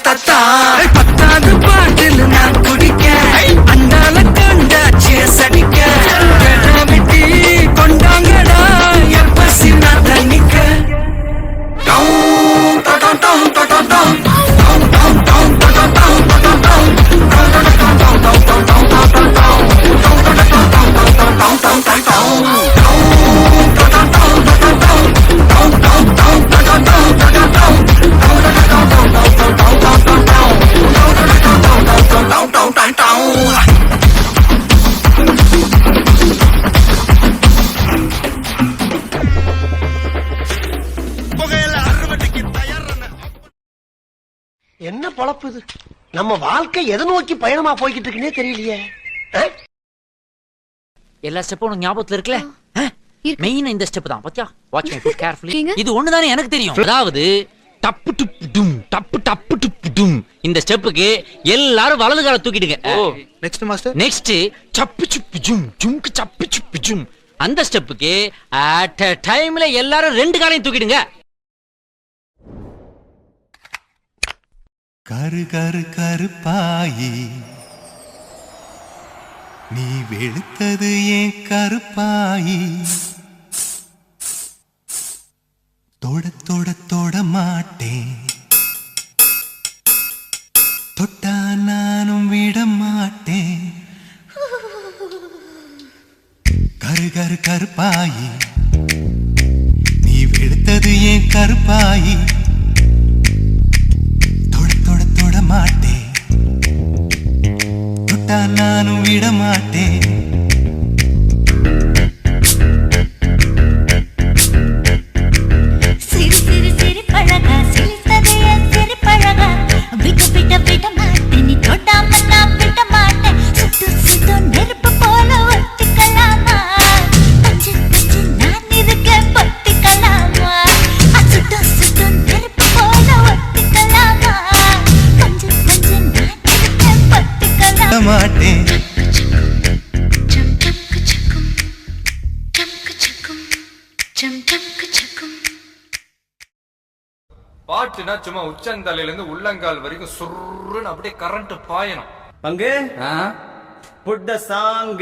தத்தா பத்தாவது பாட்டில் நான் குடிக்க அண்டால கண்டா சேஸ் அடிக்க விட்டி கொண்டாங்கடா என் பசி நான் தண்ணிக்க என்ன பொழப்பு இது? நம்ம வாழ்க்கை எதை நோக்கி பயணமா போய்கிட்டு இருக்குன்னே தெரியலையே. எல்லா ஸ்டெப்பும் உனக்கு ஞாபகத்துல இருக்குல்ல? மெயின் இந்த ஸ்டெப் தான். பாத்தியா? Watch my foot carefully. இது ஒண்ணுதானே எனக்கு தெரியும். அதாவது டப்பு டுப் டும் டப்பு டப்பு டுப் டும். இந்த ஸ்டெப்புக்கு எல்லாரும் வலது கால தூக்கிடுங்க. Next master. நெக்ஸ்ட் சப்பு சுப்பு ஜும் ஜும்க்கு சப்பு சுப்பு ஜும். அந்த ஸ்டெப்புக்கு அட் a டைம்ல எல்லாரும் ரெண்டு காலையும் தூக்கிடுங்க. கரு கரு கருப்பாயி நீ வெளுத்தது ஏன் கருப்பாயி தொட தொட தொட மாட்டேன் தொட்டா நானும் விட மாட்டேன் கரு கரு கருப்பாயி நீ வெளுத்தது ஏன் கருப்பாயி மாட்டேன் தொட்டா நானும் விட மாட்டேன் சிறு சிறு சிறு பழகா சிரித்ததே சிறு பழகா விட்டு விட்ட விட மாட்டேன் நீ தொட்டாம நான் விட மாட்டேன் சுட்டு சுட்டு நெருப்பு போல ஒட்டிக்கலாமா பஞ்சு பஞ்சு நான் இருக்க பொட்டிக்கலாமா சுட்டு சுட்டு நெருப்பு போல ஒட்டிக்கலாமா மாட்டேன் பாட்டுனா சும்மா உச்சந்தலையில இருந்து உள்ளங்கால் வரைக்கும் சுருன்னு அப்படியே கரண்ட் பாயணும். பங்கு புட் த சாங்.